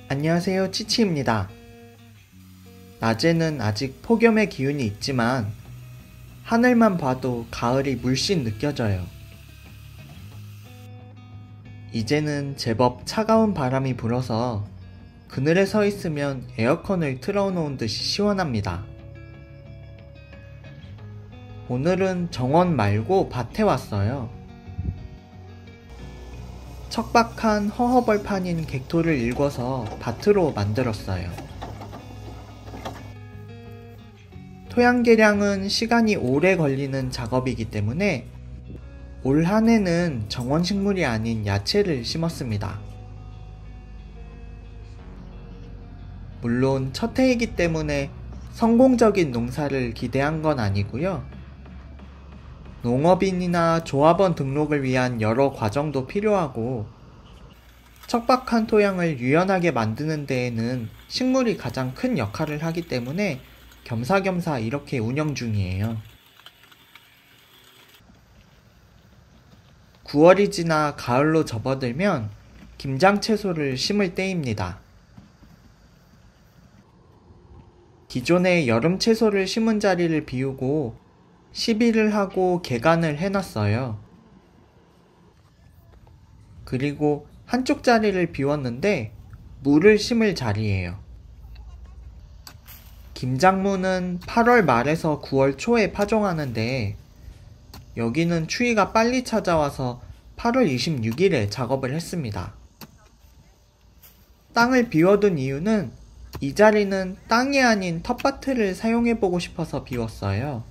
안녕하세요, 치치입니다. 낮에는 아직 폭염의 기운이 있지만 하늘만 봐도 가을이 물씬 느껴져요. 이제는 제법 차가운 바람이 불어서 그늘에 서 있으면 에어컨을 틀어놓은 듯이 시원합니다. 오늘은 정원 말고 밭에 왔어요. 척박한 허허벌판인 객토를 일궈서 밭으로 만들었어요. 토양 개량은 시간이 오래 걸리는 작업이기 때문에 올 한해는 정원 식물이 아닌 야채를 심었습니다. 물론 첫 해이기 때문에 성공적인 농사를 기대한 건 아니고요. 농업인이나 조합원 등록을 위한 여러 과정도 필요하고 척박한 토양을 유연하게 만드는 데에는 식물이 가장 큰 역할을 하기 때문에 겸사겸사 이렇게 운영 중이에요. 9월이 지나 가을로 접어들면 김장 채소를 심을 때입니다. 기존에 여름 채소를 심은 자리를 비우고 시비를 하고 개간을 해놨어요. 그리고 한쪽 자리를 비웠는데 무를 심을 자리예요. 김장무는 8월 말에서 9월 초에 파종하는데 여기는 추위가 빨리 찾아와서 8월 26일에 작업을 했습니다. 땅을 비워둔 이유는 이 자리는 땅이 아닌 텃밭을 사용해보고 싶어서 비웠어요.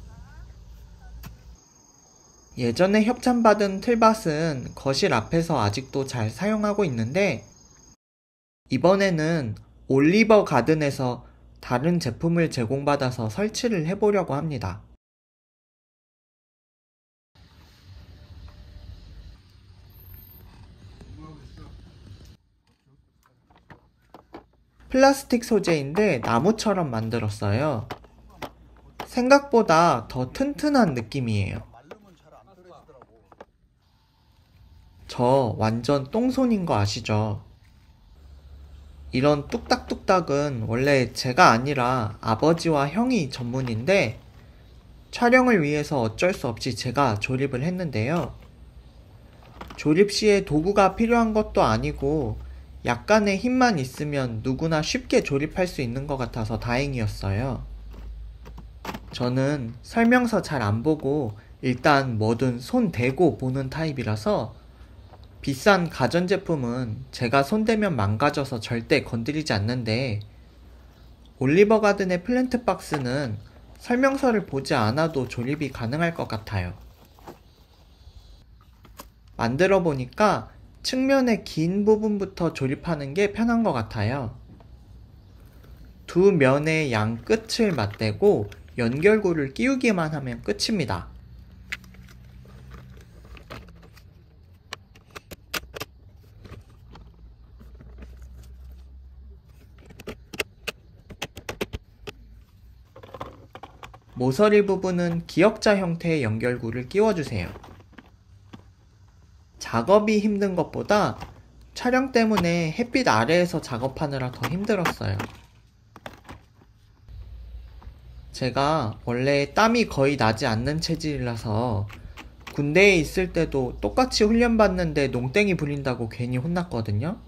예전에 협찬받은 틀밭은 거실 앞에서 아직도 잘 사용하고 있는데 이번에는 올리버 가든에서 다른 제품을 제공받아서 설치를 해보려고 합니다. 플라스틱 소재인데 나무처럼 만들었어요. 생각보다 더 튼튼한 느낌이에요. 저 완전 똥손인 거 아시죠? 이런 뚝딱뚝딱은 원래 제가 아니라 아버지와 형이 전문인데 촬영을 위해서 어쩔 수 없이 제가 조립을 했는데요. 조립 시에 도구가 필요한 것도 아니고 약간의 힘만 있으면 누구나 쉽게 조립할 수 있는 것 같아서 다행이었어요. 저는 설명서 잘 안 보고 일단 뭐든 손 대고 보는 타입이라서 비싼 가전제품은 제가 손대면 망가져서 절대 건드리지 않는데 올리버 가든의 플랜트 박스는 설명서를 보지 않아도 조립이 가능할 것 같아요. 만들어 보니까 측면의 긴 부분부터 조립하는 게 편한 것 같아요. 두 면의 양 끝을 맞대고 연결고를 끼우기만 하면 끝입니다. 모서리 부분은 기역자 형태의 연결고를 끼워주세요. 작업이 힘든 것보다 촬영 때문에 햇빛 아래에서 작업하느라 더 힘들었어요. 제가 원래 땀이 거의 나지 않는 체질이라서 군대에 있을 때도 똑같이 훈련받는데 농땡이 부린다고 괜히 혼났거든요.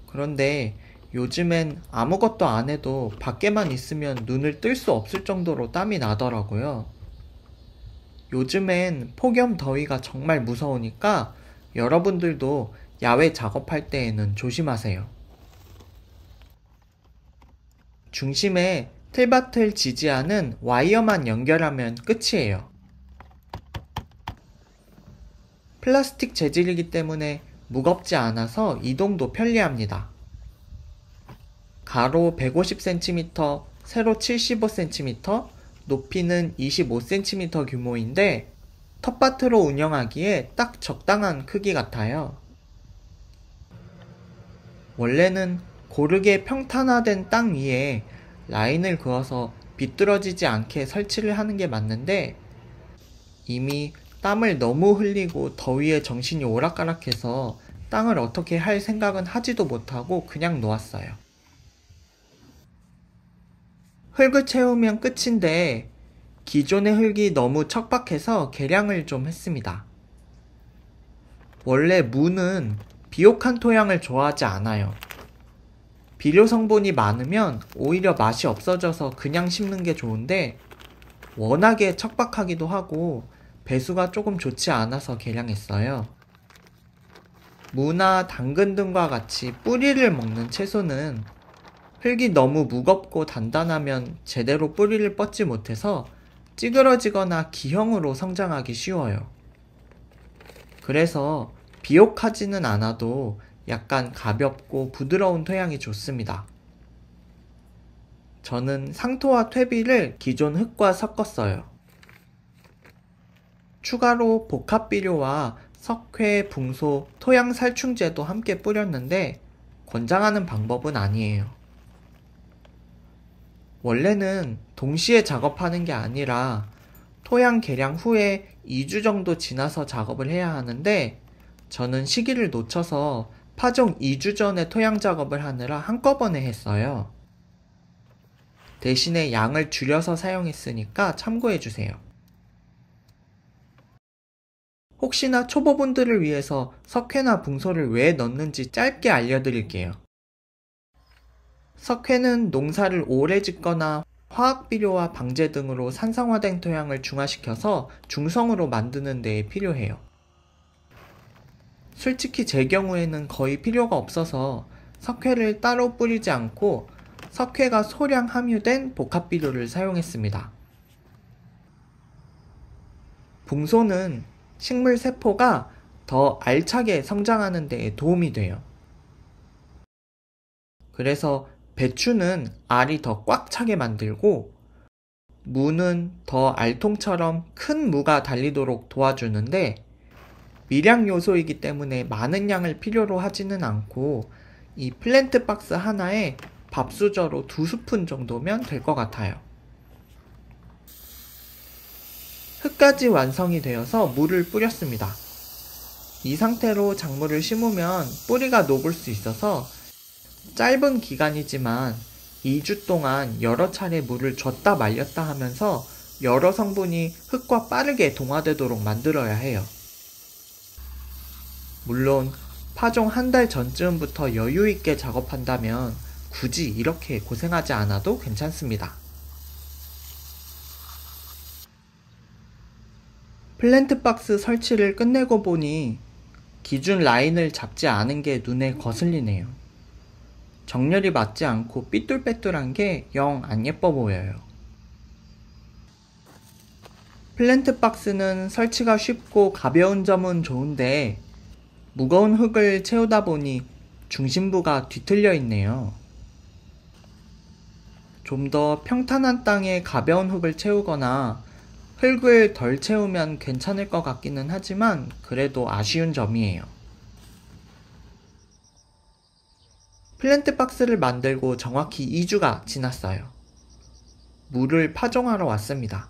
그런데 요즘엔 아무것도 안 해도 밖에만 있으면 눈을 뜰 수 없을 정도로 땀이 나더라고요. 요즘엔 폭염 더위가 정말 무서우니까 여러분들도 야외 작업할 때에는 조심하세요. 중심에 틀밭을 지지하는 와이어만 연결하면 끝이에요. 플라스틱 재질이기 때문에 무겁지 않아서 이동도 편리합니다. 가로 150cm, 세로 75cm, 높이는 25cm 규모인데 텃밭으로 운영하기에 딱 적당한 크기 같아요. 원래는 고르게 평탄화된 땅 위에 라인을 그어서 비뚤어지지 않게 설치를 하는 게 맞는데 이미 땀을 너무 흘리고 더위에 정신이 오락가락해서 땅을 어떻게 할 생각은 하지도 못하고 그냥 놓았어요. 흙을 채우면 끝인데 기존의 흙이 너무 척박해서 개량을 좀 했습니다. 원래 무는 비옥한 토양을 좋아하지 않아요. 비료 성분이 많으면 오히려 맛이 없어져서 그냥 심는 게 좋은데 워낙에 척박하기도 하고 배수가 조금 좋지 않아서 개량했어요. 무나 당근 등과 같이 뿌리를 먹는 채소는 흙이 너무 무겁고 단단하면 제대로 뿌리를 뻗지 못해서 찌그러지거나 기형으로 성장하기 쉬워요. 그래서 비옥하지는 않아도 약간 가볍고 부드러운 토양이 좋습니다. 저는 상토와 퇴비를 기존 흙과 섞었어요. 추가로 복합비료와 석회, 붕소, 토양 살충제도 함께 뿌렸는데 권장하는 방법은 아니에요. 원래는 동시에 작업하는 게 아니라 토양 개량 후에 2주 정도 지나서 작업을 해야 하는데 저는 시기를 놓쳐서 파종 2주 전에 토양 작업을 하느라 한꺼번에 했어요. 대신에 양을 줄여서 사용했으니까 참고해주세요. 혹시나 초보분들을 위해서 석회나 붕소를 왜 넣는지 짧게 알려드릴게요. 석회는 농사를 오래 짓거나 화학비료와 방제 등으로 산성화된 토양을 중화시켜서 중성으로 만드는 데 필요해요. 솔직히 제 경우에는 거의 필요가 없어서 석회를 따로 뿌리지 않고 석회가 소량 함유된 복합비료를 사용했습니다. 붕소는 식물 세포가 더 알차게 성장하는 데 도움이 돼요. 그래서 배추는 알이 더 꽉 차게 만들고 무는 더 알통처럼 큰 무가 달리도록 도와주는데 미량 요소이기 때문에 많은 양을 필요로 하지는 않고 이 플랜트 박스 하나에 밥수저로 2스푼 정도면 될 것 같아요. 흙까지 완성이 되어서 물을 뿌렸습니다. 이 상태로 작물을 심으면 뿌리가 녹을 수 있어서 짧은 기간이지만 2주 동안 여러 차례 물을 줬다 말렸다 하면서 여러 성분이 흙과 빠르게 동화되도록 만들어야 해요. 물론 파종 한 달 전쯤부터 여유있게 작업한다면 굳이 이렇게 고생하지 않아도 괜찮습니다. 플랜트 박스 설치를 끝내고 보니 기준 라인을 잡지 않은 게 눈에 거슬리네요. 정렬이 맞지 않고 삐뚤빼뚤한 게 영 안 예뻐 보여요. 플랜트 박스는 설치가 쉽고 가벼운 점은 좋은데 무거운 흙을 채우다 보니 중심부가 뒤틀려 있네요. 좀 더 평탄한 땅에 가벼운 흙을 채우거나 흙을 덜 채우면 괜찮을 것 같기는 하지만 그래도 아쉬운 점이에요. 플랜트 박스를 만들고 정확히 2주가 지났어요. 물을 파종하러 왔습니다.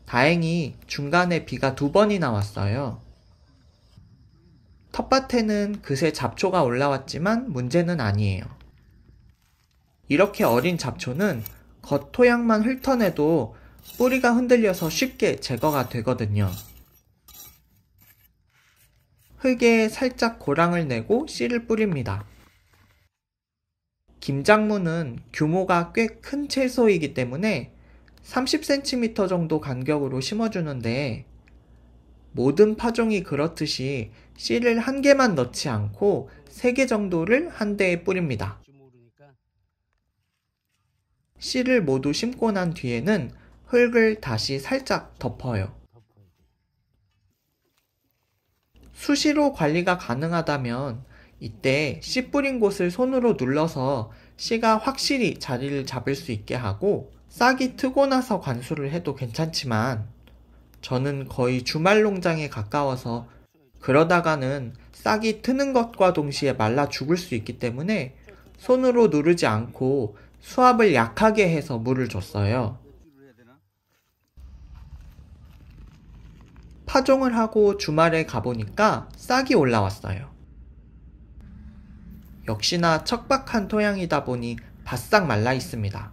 다행히 중간에 비가 2번이나 왔어요. 텃밭에는 그새 잡초가 올라왔지만 문제는 아니에요. 이렇게 어린 잡초는 겉 토양만 훑어내도 뿌리가 흔들려서 쉽게 제거가 되거든요. 흙에 살짝 고랑을 내고 씨를 뿌립니다. 김장무는 규모가 꽤 큰 채소이기 때문에 30cm 정도 간격으로 심어주는데 모든 파종이 그렇듯이 씨를 한 개만 넣지 않고 3개 정도를 한 대에 뿌립니다. 씨를 모두 심고 난 뒤에는 흙을 다시 살짝 덮어요. 수시로 관리가 가능하다면 이때 씨 뿌린 곳을 손으로 눌러서 씨가 확실히 자리를 잡을 수 있게 하고 싹이 트고 나서 관수를 해도 괜찮지만 저는 거의 주말 농장에 가까워서 그러다가는 싹이 트는 것과 동시에 말라 죽을 수 있기 때문에 손으로 누르지 않고 수압을 약하게 해서 물을 줬어요. 파종을 하고 주말에 가보니까 싹이 올라왔어요. 역시나 척박한 토양이다 보니 바싹 말라 있습니다.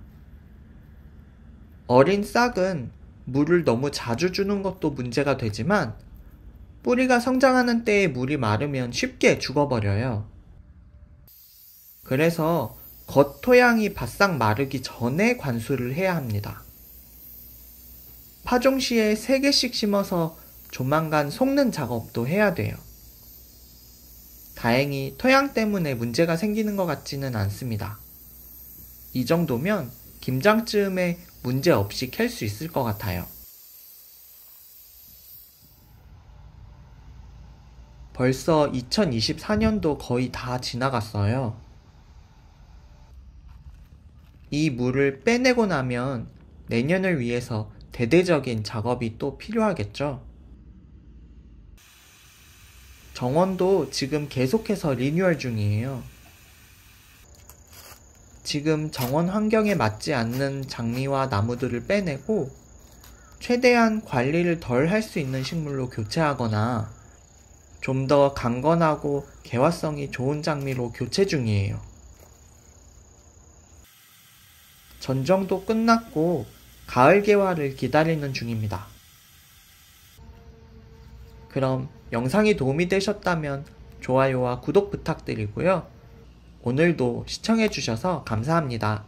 어린 싹은 물을 너무 자주 주는 것도 문제가 되지만 뿌리가 성장하는 때에 물이 마르면 쉽게 죽어버려요. 그래서 겉 토양이 바싹 마르기 전에 관수를 해야 합니다. 파종 시에 3개씩 심어서 조만간 속는 작업도 해야 돼요. 다행히 토양 때문에 문제가 생기는 것 같지는 않습니다. 이 정도면 김장쯤에 문제 없이 캘 수 있을 것 같아요. 벌써 2024년도 거의 다 지나갔어요. 이 물을 빼내고 나면 내년을 위해서 대대적인 작업이 또 필요하겠죠. 정원도 지금 계속해서 리뉴얼 중이에요. 지금 정원 환경에 맞지 않는 장미와 나무들을 빼내고 최대한 관리를 덜 할 수 있는 식물로 교체하거나 좀 더 강건하고 개화성이 좋은 장미로 교체 중이에요. 전정도 끝났고 가을 개화를 기다리는 중입니다. 그럼 영상이 도움이 되셨다면 좋아요와 구독 부탁드리고요. 오늘도 시청해주셔서 감사합니다.